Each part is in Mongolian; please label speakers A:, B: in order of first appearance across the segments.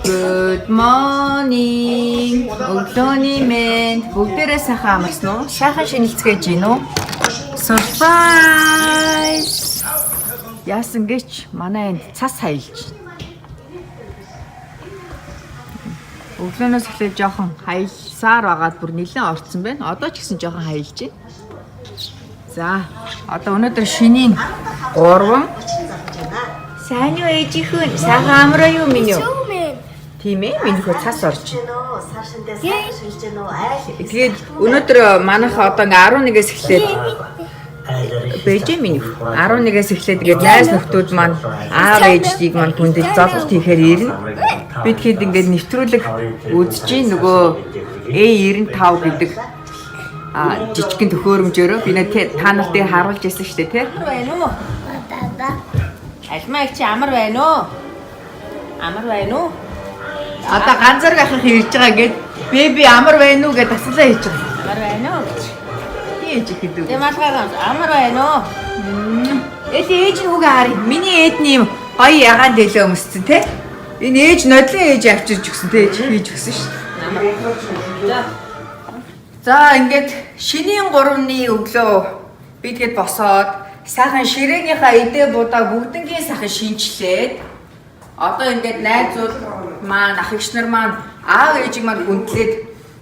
A: Good morning. Өглөөний мэнд бүгдээрээ сайхан амарсан уу? Сайхан шинэлцгээж гин үү? Surprise! Яасан гэж манай энд цас хаялж. Өглөөнөөс эхлээд жоохон хаялсаар байгаад бүр нэлээд орцсон байна. Одоо ч гэсэн жоохон хаялж байна. За, одоо өнөөдөр шинийн 3 сайн уу ээжихүн? Сайхан амраа юу минь юу? Тийм ээ, минь хөө цас орж байна. Тэгээд өнөөдөр манайх одоо ингээ 11-ээс эхлээд бэж минь 11-ээс эхлээд ингээд найз нөхдүүд маань аав ээждийг маань хүндэж золголт хийхээр ирнэ. Бид хэд ингээд нэвтрүүлэг үзэж нөгөө A95 гэдэг жижигхэн төхөөрөмжөөрөө би та нарт харуулж ирсэн шүү дээ, тий? Байна уу? Альмаа чи амар байна уу? Амар байна уу? Одоо ганцаар гахах ирж байгаа гэд беби амар байна уу гэж асуулаа хийж байгаа. Амар байна уу гэж. Ээж ихэд үү? Ямаргаар амар байна уу? Ээж нь үгээ харъя. Миний ээд нь юм гоё ягаан дэлээ өмссөн те. Энэ ээж нодлын ээж авчирч өгсөн те. Ээж хийж өгсөн шүү дээ. За ингээд шинийн 3-ны өглөө бид гээд босоод сайхан ширээнийхээ эдээ будаа бүгднгийн сайхан шинчлээд одоо ингээд найзууд маань ах эгч нар маань аав ээжийг маань хүндлээд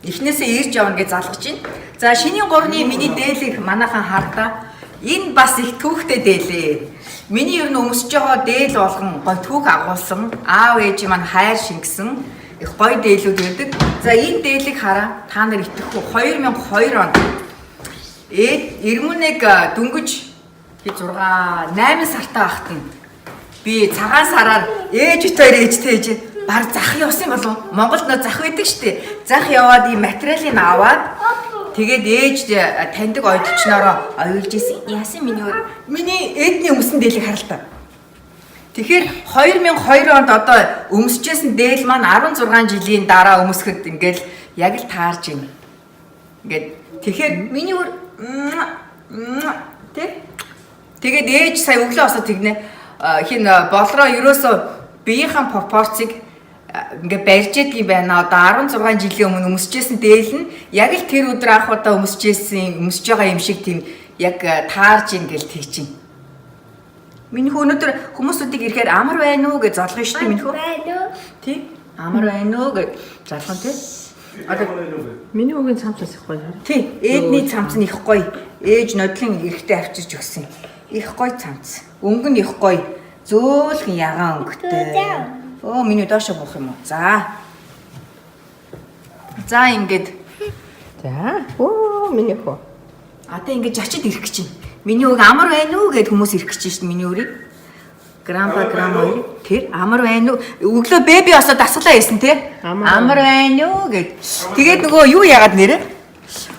A: эхнээсээ ирж явна гэж залгаж байна. За шинийн 3-ны миний дээлийг манайхан хардаа. Энэ бас их түүхтэй дээлээ. Миний ер нь өмсөж байгаа дээл болгон гой түүх агуулсан. Аав ээжийг маань хайр шингэсэн их гой дээлүүд байдаг. За энэ дээлийг хараа. Та нар итгэхгүй 2002 онд Эрмүнэг дөнгөж 8 сартаа ахт нь би цагаан сараар ээжтэй ээж баг зах явсан юм болов. Монголд нөө зах байдаг штэ. Зах яваад ийм материалыг аваад тэгээд ээж таньдаг ойдолчноороо оюулж исэн. Яасан миний эдний өмсөн дээлийг харалтаа. Тэгэхээр 2002 онд одоо өмсөжсэн дээл маань 16 жилийн дараа өмсөхөд ингээл яг л таарж байна. Ингээд тэгэхээр миний тэгээд ээж сая өглөө осоо тэгнэ хин болроо ерөөсөө биеийн пропорцийг ингээ барьж яадаг юм байна. Одоо 16 жилийн өмнө өмсөжсэн дээл нь яг л тэр өдөр анх удаа өмсөж байгаа юм шиг тийм яг таарж ин гэл тэгж байна. Миний өнөөдөр хүмүүсүүдийг ирэхээр амар байна уу гэж залгана шүү дээ миний хөө. Тий? Амар байна уу гэж залгана тий. Одоо миний үгийн цамцаас их гоё хараа. Тий, ээдний цамц нь их гоё. Ээж нодлын эрэхтэй авчирч өгсөн. Их гоё цамц. Өнгө нь их гоё. Зөөлхөн ягаан өнгөтэй. Оо миний доошо буух юм уу? За. За ингээд. За. Оо миний хөө. Одоо ингээд жачид ирэх гэж байна. Миний үг амар байна уу гэд хүмүүс ирэх гэж шин миний үрийг. Грамма тэр амар байна уу? Өглөө беби осоо дасглаа хийсэн тий. Амар байна уу гэд. Тэгээд нөгөө юу яагаад нэрэ?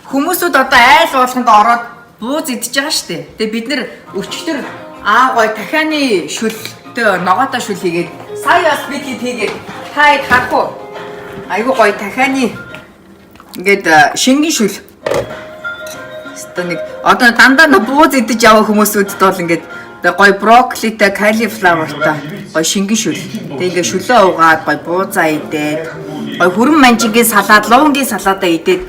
A: Хүмүүсүүд одоо айл болгонд ороод бууз идчихэж байгаа штэ. Тэгээд бид нэр өчтөр гой дахианы шүлтэй ногоотой шүл хийгээд сая бас бид хийгээд таад харах уу? Айгуу гой дахианы ингээд шингэн шүл. Одоо дандаа бууз идэж яваа хүмүүсүүдэд бол ингээд гой брокколитай, калифлавортай гой шингэн шүл. Тэгээ ингээд шүлөө угаад гой буузаа идээд гой хүрэн манжингийн салаад, луунгийн салаадаа идээд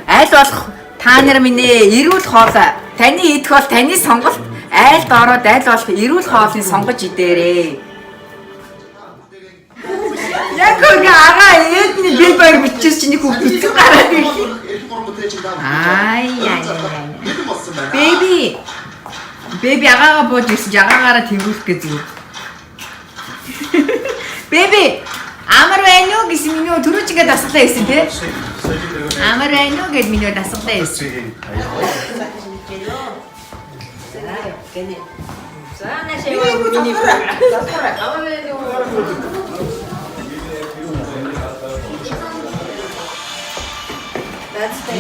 A: айл болох та нар минь эрүүл хоол таны идэх бол таны сонголт. Айлд ороод айл болох эрүүл хоолыг сонгож идээрээ. Яг гоо агаа эдний би баяр бичиж чинь хүүхд бицэг гараад ирлээ. Беби агаага бууж ирсэн чи агаагаараа тэнгүүлэх гэж зүгээр. Беби амар байна уу гэсэн миний түрүүч ингээд дасглаа хийсэн тий? Амар байна уу гэд миний дасглаа хийсэн.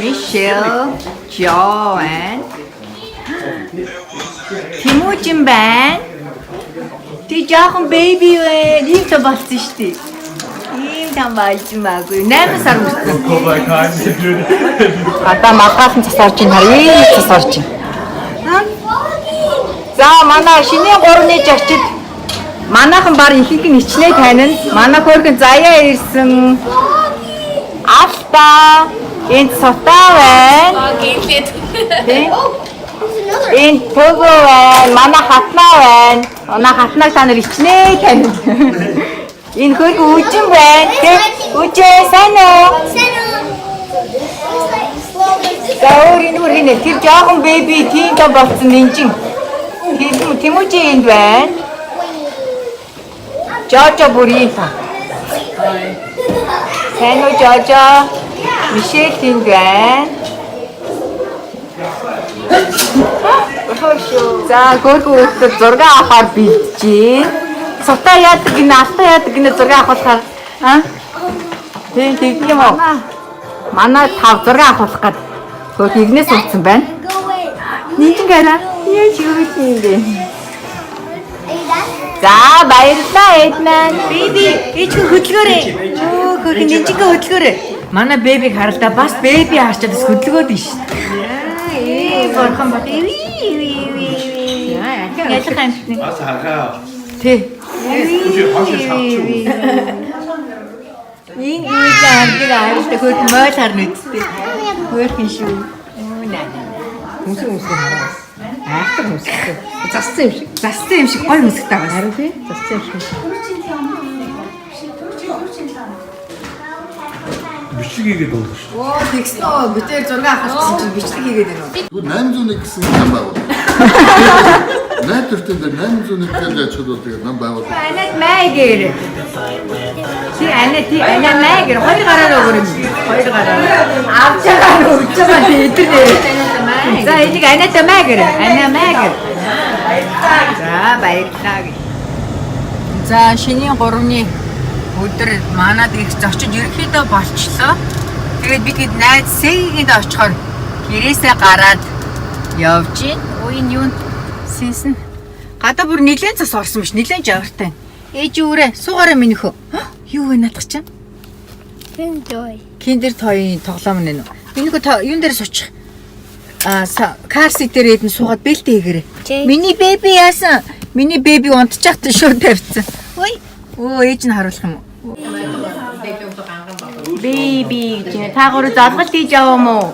A: Michelle, Joanne, Timuchin байна. Ти жоохон baby вэ? Ийм ч болсон шүү дээ. Ийм там болж maaгүй. 8 сар хүрсэн. Одоо магаахан цас орж ийн харъя. Цас орж ийн. За манай шинийн 3-ны жагчид Манайхан бар ихэнх нь ичнээ танина. Манай хөргөн заяа ирсэн. Алта. Энд сотаа байна. Энд төгөө байна. Манай хатнаа байна. Манай хатнаг та нар ичнээ танина. Энэ хөргөн үжин байна. Үжээ сайн уу? Заурын үргэнэ тэр жоохон беби тийм та болсон нинжин. Тиможи энд байна. Жожо бүрийн та. Сайн уу Жожо? Мишель энд байна. За гөргөө өөртөө зураг авахар бэлдчихээ. Сутаа яадаг гинэ, алтаа яадаг гинэ зураг авахлахаар. Тийм юм уу? Манай тав зураг авах гээд хөөд игнээс утсан байна. Нинжин гараа. Яаж юу юм бэ? За баярлалаа Эдман. Беби, ич хөдөлгөөрэй. Оо, хөргөн нинжингээ хөдөлгөөрэй. Манай бебиг харалта бас беби харчаад бас хөдөлгөөд нь шүү. Борхон бат. Ялах амтны. Бас харахаа. Тий. Ин үүдэг хардаг хөргөн мойл харна үсттэй. Хөргөн шүү. Үгүй хараа. Айхтар хүмүүстэй. Зассан юм шиг гой хүмүүстэй байгаа. Харин тий. Зассан юм шиг.
B: Бичлэг хийгээд байна шүү.
A: Оо тэгсэн үү. Битээр зураг авахсан чинь бичлэг хийгээд байна уу?
C: Тэгвэл 801 гэсэн нам байгуулсан. Найдвартай 801 гэж ачаад тэгээд нам байгуулсан.
A: Анад майгэр. Ти анаа майгэр. Хоёр гараар өгөрөм. Хоёр гараар. Авч байгаа өгч байгаа тийм. За энийг анаа майгэр. Анаа майгэр. За баярлалаа. За шинийн 3-ны өдөр манад их зочид ерөнхийдөө болчлоо. Тэгээд бид хэд найз Сэгэнд очихоор гэрээсээ гараад явж гин. Ууын юу сэнсэн. Гадаа бүр нилээн цас орсон биш. Нилээн жавартай. Ээж үүрээ суугаараа минийхөө. Юу вэ надах чинь? Киндер тойны тоглоом нэ нөө. Минийхөө юун дээр суучих. Кар сит дээр эдэн суугаад бэлтээ хийгээрэй. Миний беби яасан? Миний беби унтчих та шууд тавьсан. Ой. Оо ээж нь харуулах юм уу? Беби та гурав залгалт хийж яваа мó?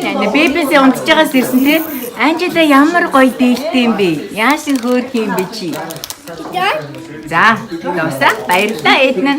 A: Яна бебитэй унтж байгаас ирсэн те. Анжела ямар гоё дээлтэй юм бэ? Яасан хөөх юм бэ чи? За, дуусаа баярлалаа Эднэн.